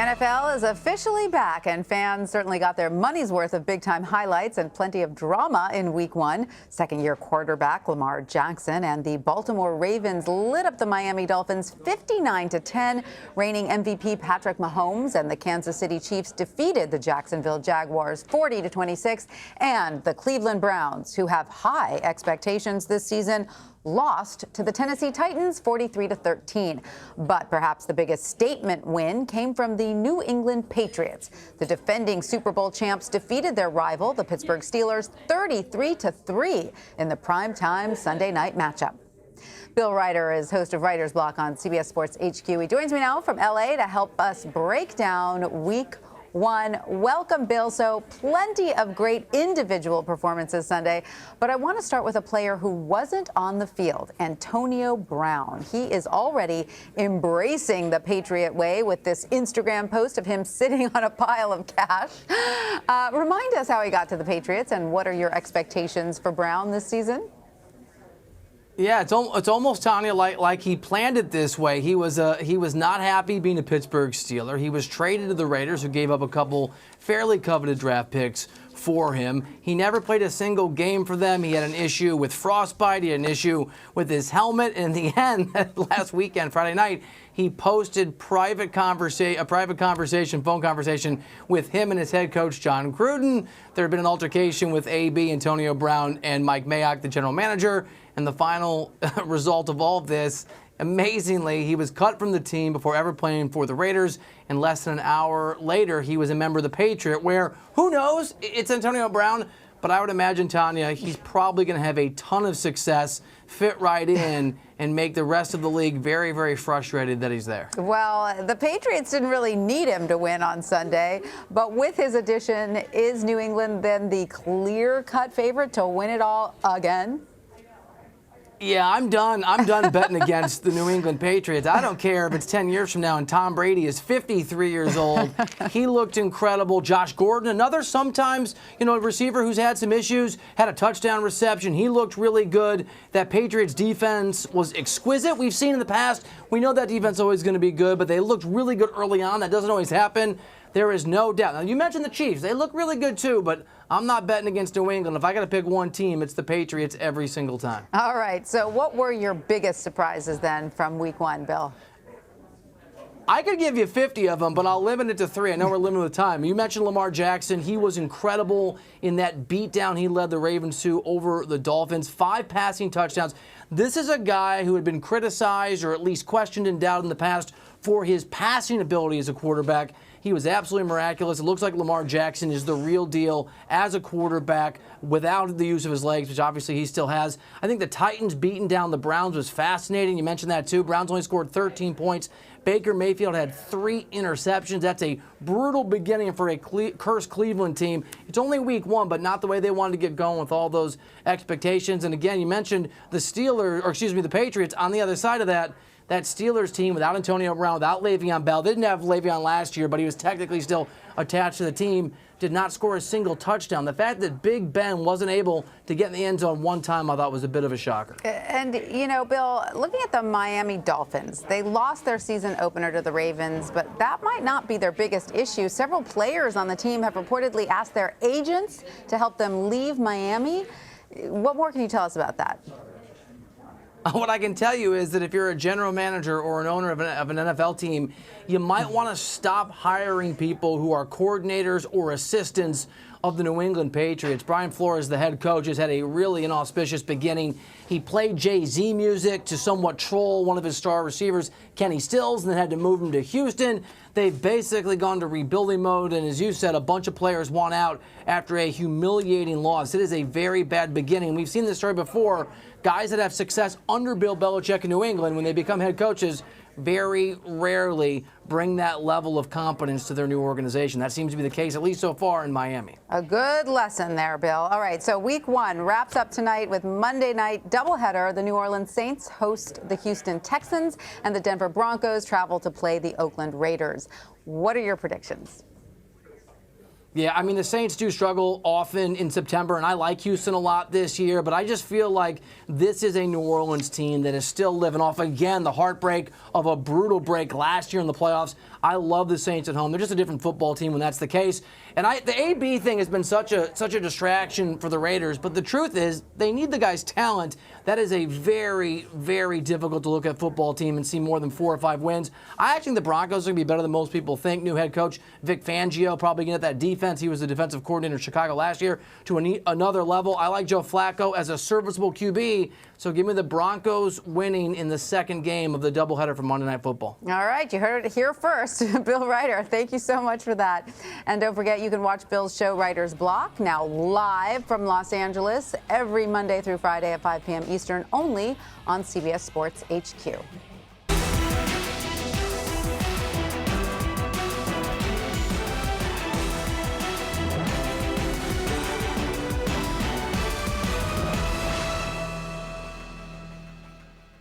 NFL is officially back, and fans certainly got their money's worth of big-time highlights and plenty of drama in Week 1. Second-year quarterback Lamar Jackson and the Baltimore Ravens lit up the Miami Dolphins 59-10. Reigning MVP Patrick Mahomes and the Kansas City Chiefs defeated the Jacksonville Jaguars 40-26. And the Cleveland Browns, who have high expectations this season, lost to the Tennessee Titans 43-13. But perhaps the biggest statement win came from the New England Patriots. The defending Super Bowl champs defeated their rival, the Pittsburgh Steelers, 33-3 in the primetime Sunday night matchup. Bill Reiter is host of Reiter's Block on CBS Sports HQ. He joins me now from LA to help us break down Week 1. Welcome, Bill. So plenty of great individual performances Sunday, but I want to start with a player who wasn't on the field, Antonio Brown. He is already embracing the Patriot way with this Instagram post of him sitting on a pile of cash. Remind us how he got to the Patriots and what are your expectations for Brown this season? Yeah, it's almost Tanya Light, like he planned it this way. He was not happy being a Pittsburgh Steeler. He was traded to the Raiders, who gave up a couple fairly coveted draft picks for him. He never played a single game for them. He had an issue with frostbite. He had an issue with his helmet. And in the end, last weekend, Friday night, he posted a private phone conversation with him and his head coach, John Gruden. There had been an altercation with AB, Antonio Brown, and Mike Mayock, the general manager. And the final result of all of this, amazingly, he was cut from the team before ever playing for the Raiders. And less than an hour later, he was a member of the Patriot, where, who knows, it's Antonio Brown. But I would imagine, Tanya, he's probably going to have a ton of success, fit right in, and make the rest of the league very, very frustrated that he's there. Well, the Patriots didn't really need him to win on Sunday, but with his addition, is New England then the clear-cut favorite to win it all again? Yeah, I'm done betting against the New England Patriots. I don't care if it's 10 years from now and Tom Brady is 53 years old. He looked incredible. Josh Gordon, another sometimes, receiver who's had some issues, had a touchdown reception. He looked really good. That Patriots defense was exquisite. We've seen in the past, we know that defense is always going to be good, but they looked really good early on. That doesn't always happen. There is no doubt. Now, you mentioned the Chiefs. They look really good, too, but I'm not betting against New England. If I got to pick one team, it's the Patriots every single time. All right. So what were your biggest surprises then from Week 1, Bill? I could give you 50 of them, but I'll limit it to 3. I know we're limited with time. You mentioned Lamar Jackson. He was incredible in that beatdown he led the Ravens to over the Dolphins. 5 passing touchdowns. This is a guy who had been criticized or at least questioned and doubted in the past for his passing ability as a quarterback. He was absolutely miraculous. It looks like Lamar Jackson is the real deal as a quarterback without the use of his legs, which obviously he still has. I think the Titans beating down the Browns was fascinating. You mentioned that too. Browns only scored 13 points. Baker Mayfield had 3 interceptions. That's a brutal beginning for a cursed Cleveland team. It's only Week 1, but not the way they wanted to get going with all those expectations. And again, you mentioned the Patriots. On the other side of that Steelers team without Antonio Brown, without Le'Veon Bell. They didn't have Le'Veon last year, but he was technically still attached to the team. Did not score a single touchdown. The fact that Big Ben wasn't able to get in the end zone one time, I thought was a bit of a shocker. And, Bill, looking at the Miami Dolphins, they lost their season opener to the Ravens, but that might not be their biggest issue. Several players on the team have reportedly asked their agents to help them leave Miami. What more can you tell us about that? What I can tell you is that if you're a general manager or an owner of an NFL team, you might want to stop hiring people who are coordinators or assistants of the New England Patriots. Brian Flores, the head coach, has had a really inauspicious beginning. He played Jay-Z music to somewhat troll one of his star receivers, Kenny Stills, and then had to move him to Houston. They've basically gone to rebuilding mode, and as you said, a bunch of players want out after a humiliating loss. It is a very bad beginning. We've seen this story before. Guys that have success under Bill Belichick in New England, when they become head coaches, very rarely bring that level of competence to their new organization. That seems to be the case, at least so far, in Miami. A good lesson there, Bill. All right, so Week 1 wraps up tonight with Monday night doubleheader. The New Orleans Saints host the Houston Texans, and the Denver Broncos travel to play the Oakland Raiders. What are your predictions? Yeah, I mean, the Saints do struggle often in September, and I like Houston a lot this year, but I just feel like this is a New Orleans team that is still living off, again, the heartbreak of a brutal break last year in the playoffs. I love the Saints at home. They're just a different football team when that's the case. And the AB thing has been such a distraction for the Raiders, but the truth is they need the guy's talent. That is a very, very difficult to look at football team and see more than 4 or 5 wins. I actually think the Broncos are going to be better than most people think. New head coach Vic Fangio probably going to get that defense. He was the defensive coordinator in Chicago last year to another level. I like Joe Flacco as a serviceable QB. So give me the Broncos winning in the second game of the doubleheader for Monday Night Football. All right, you heard it here first. Bill Reiter, thank you so much for that. And don't forget, you can watch Bill's show Reiter's Block, now live from Los Angeles every Monday through Friday at 5 p.m. Eastern, only on CBS Sports HQ.